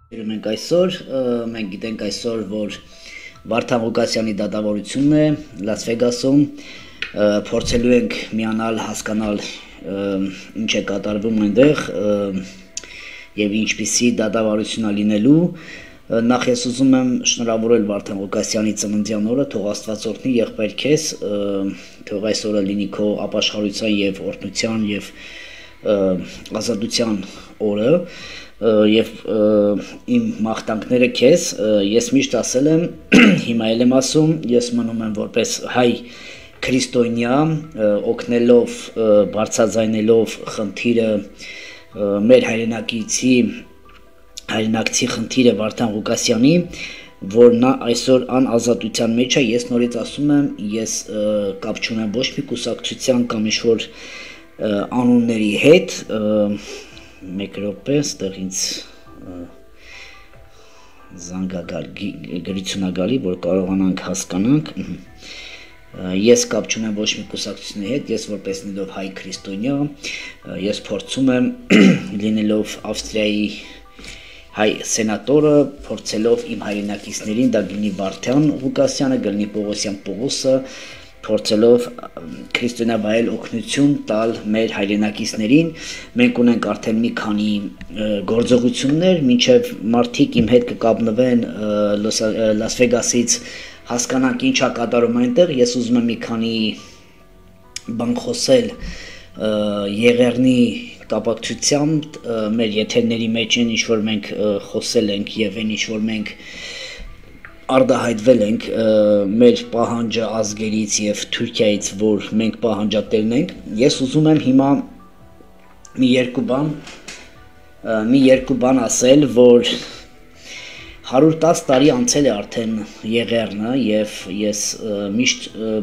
Մենք այսօր մենք գիտենք այսօր, որ Վարդան Ղուկասյանի դատավորությունն է Լաս Վեգասում, փորձելու ենք միանալ, հասկանալ ինչ է կատարվում այնտեղ եւ ինչպիսի դատավորություն է լինելու։ Նախ ես ուզում եմ շնորհավորել Վարդան Ղուկասյանի ծննդյան օրը, թող Աստված օրհնի եղբայր քեզ, թող այս օրը լինի քո ապաշխարության եւ օրհնության եւ ազատության օրը եւ իմ մաղթանքները քեզ, ես միշտ ասել եմ, հիմա էլ եմ ասում, ես մնում եմ որպես հայ քրիստոնյա, օգնելով, բարձրաձայնելով խնդիրը մեր հայրենակցի խնդիրը Վարդան Ղուկասյանի, որ նա այսօր անազատության մեջ է, ես նորից ասում եմ, ես կապ չունեմ ոչ մի կուսակցության կամ ինչ-որ անունների հետ, մեկ րոպե, ստեղ ինձ գրությունագալի, որ կարողանանք հասկանանք, ես կապ չունեմ ոչ մի կուսակցությունների հետ, ես որպես լինելով հայ քրիստոնյա, ես փորձում եմ լինելով Ավստրիայի հայ սենատորը, փորձելով իմ հայրենակիցներին, դա գնի Վարդան Ղուկասյանը, գնի Պողոսյան Պողոսը, փորձելով քրիստոնեայել օգնություն տալ մեր հայրենակիցներին, մենք ունենք արդեն մի քանի գործողություններ, մինչև մարդիկ իմ հետ կկապնվեն Լաս Վեգասից հասկանանք ինչ է կատարում այնտեղ, ես ուզում եմ մի քանի բան խոսել Եղեռնի կապակցությամբ, մեր եթերների մեջ են ինչ-որ մենք խոսել ենք եւ այն ինչ-որ մենք արտահայտվել ենք մեր պահանջը ազգերից եւ Թուրքիայից, որ մենք պահանջատերն ենք, ես ուզում եմ հիմա մի երկու բան ասել, որ 110 տարի անցել է արդեն Եղեռնը եւ ես միշտ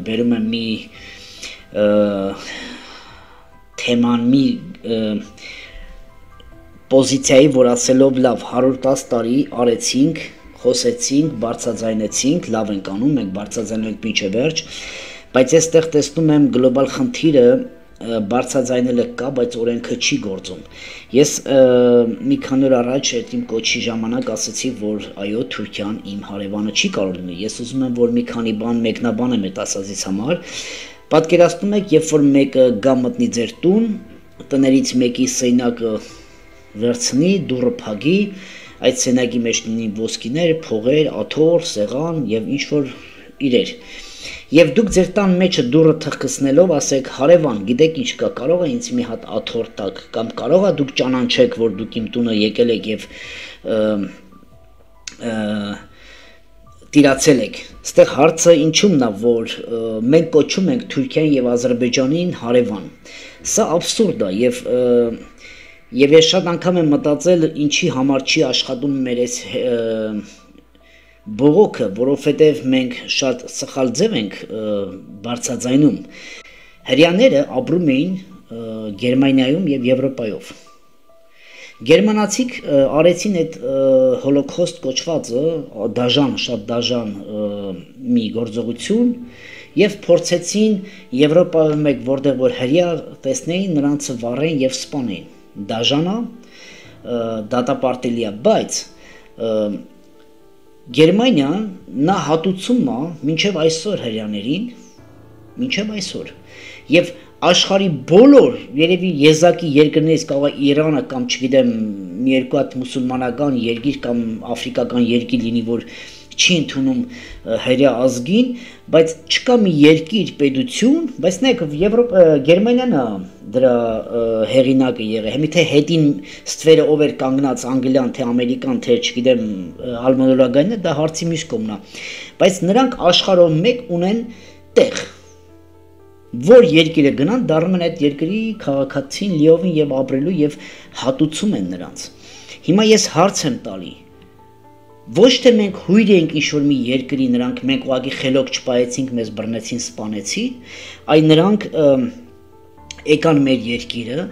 բերում եմ մի թեման, մի պոզիցիայի, որ ասելով լավ 110 տարի արեցինք, խոսեցինք, բարձրաձայնեցինք, լավ ենք անում, մենք բարձրաձայնում ենք մինչև վերջ, բայց ես այստեղ տեսնում եմ գլոբալ խնդիրը բարձրաձայնելը կա, բայց օրենքը չի գործում։ Ես մի քանի օր առաջ այդ իմ կոչի ժամանակ ասացի, որ այո, Թուրքիան իմ հարևանը չի կարող լինել։ Ես ուզում եմ, որ մի քանի բան մեկնաբան եմ այդ ասածից համար։ Պատկերացնում եք, երբ որ մեկը գա մտնի ձեր տուն, տներից մեկի սենյակը վերցնի, դուռը փակի, այդ սենյակի մեջ լինի ոսկիներ, փողեր, աթոռ, սեղան եւ ինչ որ իրեր։ Եվ դուք ձեր տան մեջը դուռը թխկցնելով ասեք, հարևան, գիտեք ինչ կա, կարող է ինձ մի հատ աթոռ տաք, կամ կարող է դուք ճանաչեք, որ դուք իմ տունը եկել եք եւ տիրացել եք։ Այստեղ հարցը ինչու՞մն է, որ մենք կոչում ենք Թուրքիան եւ Ադրբեջանին հարևան։ Սա աբսուրդ է եւ ես շատ անգամ եմ մտածել, ինչի համար չի աշխատում մեր այս բողոքը, որովհետեւ մենք շատ սխալ ձև ենք բարձրաձայնում։ Հрьяաները ապրում էին Գերմանիայում եւ Եվրոպայով։ Գերմանացիք արեցին այդ հոլոկոստը կոչվածը, շատ դաժան մի գործողություն եւ փորձեցին Եվրոպայում մեկ որտեղ որ հрья տեսնեին նրանց վառեն եւ սպանեին։ Դաժանա, դատապարտելի է, բայց Գերմանիան նա հատուցում է մինչև այսօր հрьяաներին, մինչև այսօր եւ աշխարհի բոլոր երևի եզակի երկրներից կարող է Իրանը կամ չգիտեմ մի երկու հատ մուսուլմանական երկիր կամ աֆրիկական երկիր լինի, որ չի ընդունում հրյա ազգին, բայց չկա մի երկիր պետություն, բայց նայեք Գերմանիան է դրա հեղինակը եղել, թե հետին ստվերը ով էր կանգնած անգլիան, թե ամերիկան, թե չգիտեմ ալմանորագայինը, դա հարցի մյուս կողմն է, բայց նրանք աշխարհով մեկ ունեն տեղ, որ երկիրը գնան, դառնում են այդ երկրի քաղաքացին լիովին եւ ապրելու եւ հատուցում են նրանց։ Հիմա ես հարց եմ տալի, ոչ թե մենք հույր ենք ինչ-որ մի երկրի, նրանք մենք ուղղակի խելոք չպայեցինք, մեզ բռնեցին, սպանեցին, այլ նրանք եկան մեր երկիրը,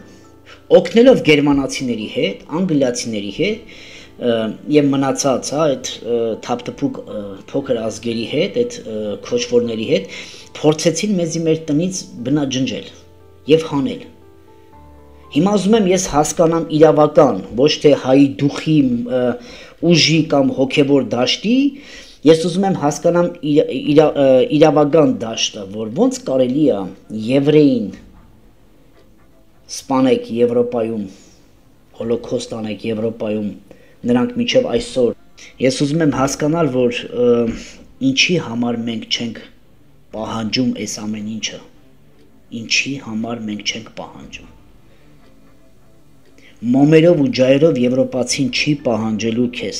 օգնելով գերմանացիների հետ, անգլիացիների հետ եւ մնացած այդ թափթփուկ փոքր ազգերի հետ, այդ քոչվորների հետ փորձեցին մեզի մեր տնից բնաջնջել եւ հանել։ Հիմա ուզում եմ ես հասկանամ իրավական, ոչ թե հայի դուխի ուժի կամ հոգևոր դաշտի, ես ուզում եմ հասկանամ իրավական դաշտը, որ ոնց կարելի է եվրեին սպանեք Եվրոպայում, հոլոքոստ անեք Եվրոպայում, նրանք մինչև այսօր։ Ես ուզում եմ հասկանալ, որ ինչի համար մենք չենք պահանջում այս ամեն ինչը, ինչի համար մենք չենք պահանջում։ Մոմերով ու ջայրով եվրոպացին չի պահանջելու քեզ,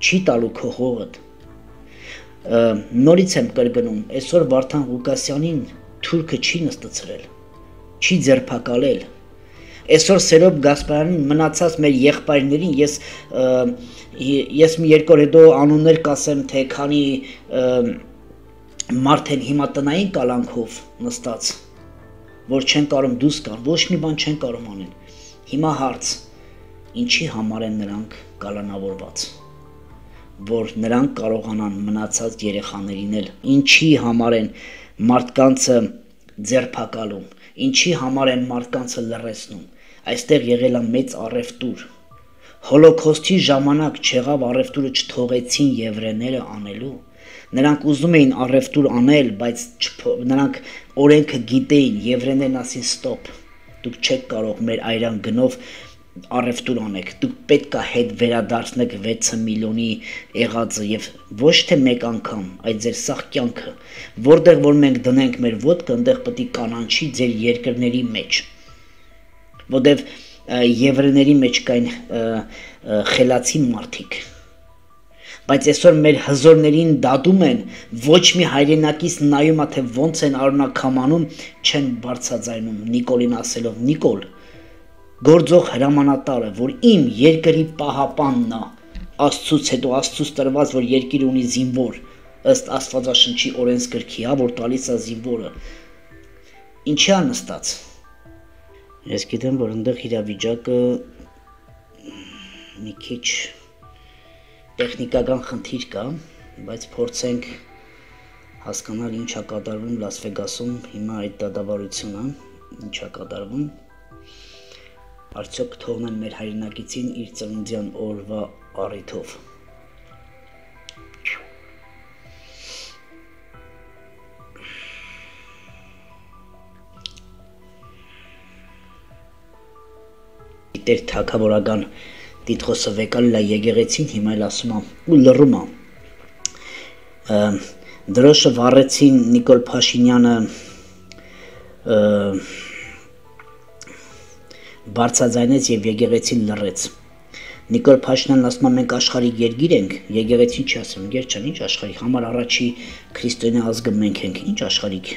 չի տալու քո հողդ։ Նորից եմ կրկնում, այսօր Վարդան Ղուկասյանին թուրքը չի նստացրել, չի ձերբակալել։ Այսօր Սերոբ Գասպարյանին մնացած մեր եղբայրներին ես մի երկու օր հետո անուններ կասեմ, թե քանի մարդ են հիմա տնային կալանքով նստած, որ չեն կարող դուրս գան, ոչ մի բան չեն կարող անել։ Հիմա հարց, ինչի համար են նրանք կալանավորված, որ նրանք կարողանան մնացած երեխաներին էլ, ինչի համար են մարդկանցը ձերբակալում, ինչի համար են մարդկանցը լռեցնում, այստեղ եղել է մեծ առևտուր, հոլոքոստի ժամանակ չեղավ առևտուրը չթողեցին եվրեները անելու, նրանք ուզում էին առևտուր անել, բայց նրանք օրենքը գիտեին, եվրեներն ասին ստոպ, դուք չեք կարող մեր այրան գնով առևտուր անեք, դուք պետք է հետ վերադարձնեք 6 միլիոնի եղածը եւ ոչ թե մեկ անգամ, այդ ձեր սաղ կյանքը, որտեղ որ մենք դնենք մեր ոտքը, այնտեղ պետք է կանանչի ձեր երկրների մեջ, որտեղ եվրեների մեջ կային խելացի մարդիկ, բայց այսօր մեր հզորներին դատում են, ոչ մի հայրենակից նայում է, թե ոնց են արունակամանում, չեն բարձրաձայնում Նիկոլին ասելով, Նիկոլ, գործող հրամանատարը, որ իմ երկրի պահապանն է, Աստծուց հետո Աստծուց տրված, որ երկիրը ունի զինվոր, ըստ Աստվածաշնչի օրենսգրքի, որ տալիս է զինվորը, ինչի է նստած։ Ես գիտեմ, որ այնտեղ իրավիճակը մի քիչ տեխնիկական խնդիր կա, բայց փորձենք հասկանալ ինչ է կատարվում Լաս Վեգասում, հիմա այդ դատավարությունը, ինչ է կատարվում, արդյոք թողնեն մեր հայրենակիցին իր ծննդյան օրվա առիթով։ Դեր թագավորական Տիտղոսը վեկալել է եկեղեցին, հիմա էլ ասում է ու լռում է։ Դրոշը վառեցին Նիկոլ Փաշինյանը բարձրաձայնեց եւ եկեղեցին լռեց։ Նիկոլ Փաշինյանն ասում է մենք աշխարհիկ երկիր ենք, եկեղեցին չի ասում, գեր չան, ինչ աշխարհիկ, համար առաջի քրիստոնյա ազգը մենք ենք, ինչ աշխարհիկ։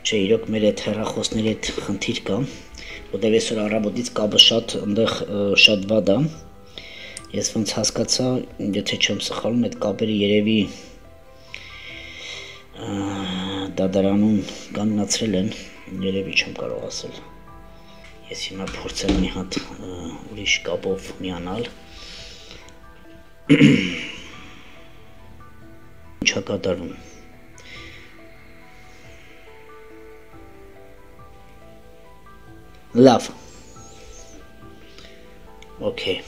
Չէ, իրոք մեր այդ հեռախոսների այդ խնդիր կա, որտեղ այսօր առավոտից կապը շատ այնտեղ շատ վատ է։ Ես ոնց հասկացա, եթե չեմ սխալվում, այդ կապերը երևի դատարանում կանգնացրել են, երևի չեմ կարող ասել։ Ես հիմա փորձեմ մի հատ ուրիշ կապով միանալ։ Ինչ է կատարվում։ Լավ, ոքեյ,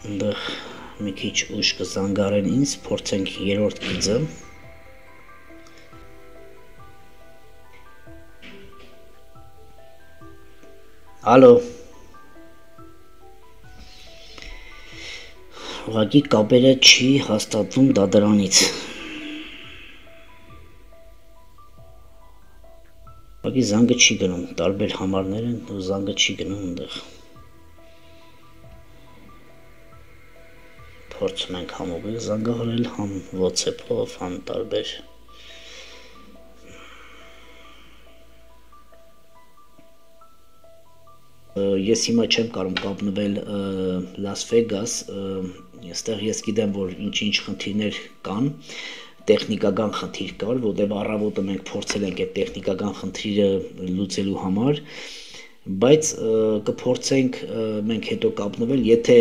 ընդեղ մի քիչ ուշ կզանգարեն ինձ, փորձենք երրորդ գիծը, ալո, ուղղակի կապերը չի հաստատվում դատարանից, ուղղակի զանգը չի գնում, տարբեր համարներ են ու զանգը չի գնում ընդեղ, փորձում ենք համոբել զանգահարել, համ WhatsApp-ով, համ տարբեր Ես հիմա չեմ կարող կապնվել Լաս Վեգաս, այստեղ ես գիտեմ, որ ինչ-ինչ խնդիրներ կան, տեխնիկական խնդիր կար, որտեղ առավոտը մենք փորձել ենք այդ տեխնիկական խնդիրը լուծելու համար, բայց կփորձենք մենք հետո կապնվել, եթե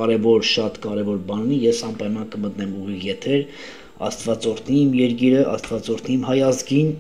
կարևոր, շատ կարևոր բան ունի, ես անպայման կմտնեմ ուղիղ եթեր, Աստվածորդնի իմ երկիրը, Աստվածորդնի իմ հայազգին